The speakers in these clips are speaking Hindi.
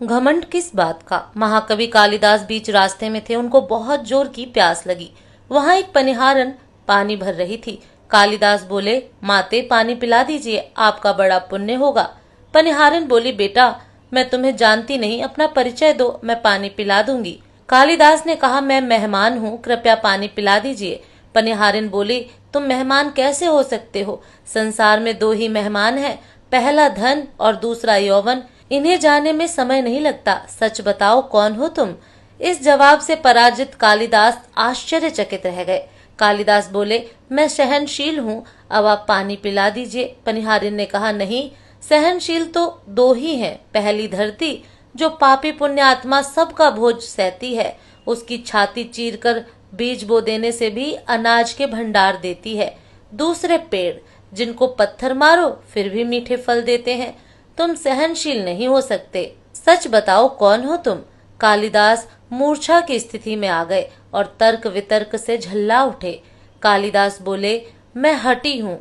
घमंड किस बात का? महाकवि कालिदास बीच रास्ते में थे, उनको बहुत जोर की प्यास लगी। वहां एक पनिहारन पानी भर रही थी। कालिदास बोले, माते पानी पिला दीजिए, आपका बड़ा पुण्य होगा। पनिहारन बोली, बेटा मैं तुम्हें जानती नहीं, अपना परिचय दो, मैं पानी पिला दूंगी। कालिदास ने कहा, मैं मेहमान हूँ, कृपया पानी पिला दीजिए। पनिहारिन बोली, तुम मेहमान कैसे हो सकते हो? संसार में दो ही मेहमान हैं, पहला धन और दूसरा यौवन। इन्हें जाने में समय नहीं लगता। सच बताओ, कौन हो तुम? इस जवाब से पराजित कालिदास आश्चर्यचकित रह गए। कालिदास बोले, मैं सहनशील हूँ, अब आप पानी पिला दीजिए। पनिहारिन ने कहा, नहीं, सहनशील तो दो ही हैं। पहली धरती, जो पापी पुण्य आत्मा सबका बोझ सहती है, उसकी छाती चीरकर बीज बो देने से भी अनाज के भंडार देती है। दूसरे पेड़, जिनको पत्थर मारो फिर भी मीठे फल देते हैं। तुम सहनशील नहीं हो सकते। सच बताओ, कौन हो तुम? कालिदास मूर्छा की स्थिति में आ गए और तर्क वितर्क से झल्ला उठे। कालिदास बोले, मैं हठी हूँ।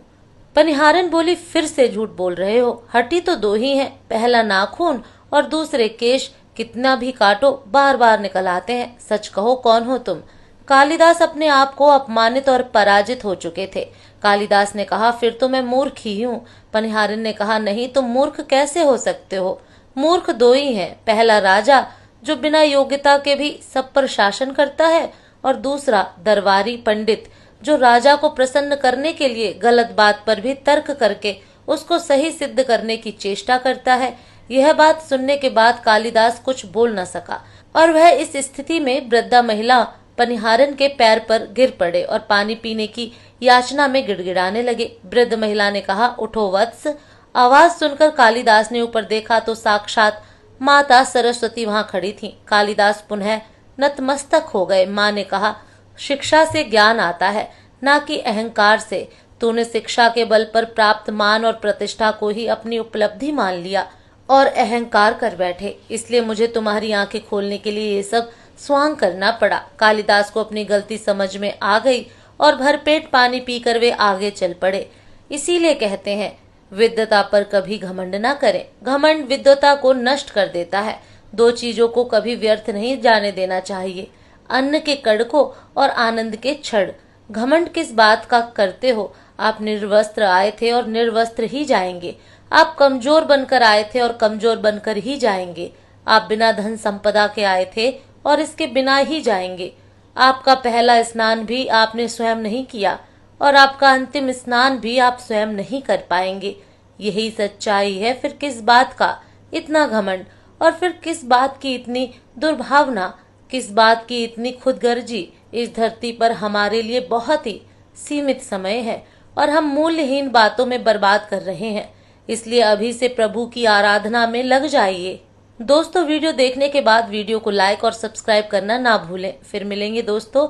पनिहारन बोली, फिर से झूठ बोल रहे हो। हठी तो दो ही हैं, पहला नाखून और दूसरे केश, कितना भी काटो बार बार निकल आते हैं। सच कहो, कौन हो तुम? कालिदास अपने आप को अपमानित और पराजित हो चुके थे। कालिदास ने कहा, फिर तो मैं मूर्ख ही हूँ। पनिहारिन ने कहा, नहीं, तुम मूर्ख कैसे हो सकते हो? मूर्ख दो ही हैं, पहला राजा, जो बिना योग्यता के भी सब पर शासन करता है, और दूसरा दरबारी पंडित, जो राजा को प्रसन्न करने के लिए गलत बात पर भी तर्क करके उसको सही सिद्ध करने की चेष्टा करता है। यह बात सुनने के बाद कालिदास कुछ बोल न सका और वह इस स्थिति में वृद्धा महिला पनिहारन के पैर पर गिर पड़े और पानी पीने की याचना में गिड़गिड़ाने लगे। वृद्ध महिला ने कहा, उठो वत्स। आवाज सुनकर कालिदास ने ऊपर देखा तो साक्षात माता सरस्वती वहां खड़ी थी। कालिदास पुनः नतमस्तक हो गए। माँ ने कहा, शिक्षा से ज्ञान आता है, ना कि अहंकार से। तूने शिक्षा के बल पर प्राप्त मान और प्रतिष्ठा को ही अपनी उपलब्धि मान लिया और अहंकार कर बैठे, इसलिए मुझे तुम्हारी आंखें खोलने के लिए ये सब स्वांग करना पड़ा। कालिदास को अपनी गलती समझ में आ गई और भरपेट पानी पीकर वे आगे चल पड़े। इसीलिए कहते हैं, विद्वता पर कभी घमंड ना करें। घमंड विद्वता को नष्ट कर देता है। दो चीजों को कभी व्यर्थ नहीं जाने देना चाहिए, अन्न के कड़ को और आनंद के क्षण। घमंड किस बात का करते हो? आप निर्वस्त्र आए थे और निर्वस्त्र ही जाएंगे। आप कमजोर बनकर आए थे और कमजोर बनकर ही जाएंगे। आप बिना धन संपदा के आए थे और इसके बिना ही जाएंगे। आपका पहला स्नान भी आपने स्वयं नहीं किया और आपका अंतिम स्नान भी आप स्वयं नहीं कर पाएंगे। यही सच्चाई है। फिर किस बात का इतना घमंड, और फिर किस बात की इतनी दुर्भावना, किस बात की इतनी खुदगर्जी? इस धरती पर हमारे लिए बहुत ही सीमित समय है और हम मूल्यहीन बातों में बर्बाद कर रहे हैं। इसलिए अभी से प्रभु की आराधना में लग जाइए। दोस्तों, वीडियो देखने के बाद वीडियो को लाइक और सब्सक्राइब करना ना भूलें। फिर मिलेंगे दोस्तों,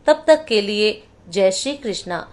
तब तक के लिए जय श्री कृष्णा।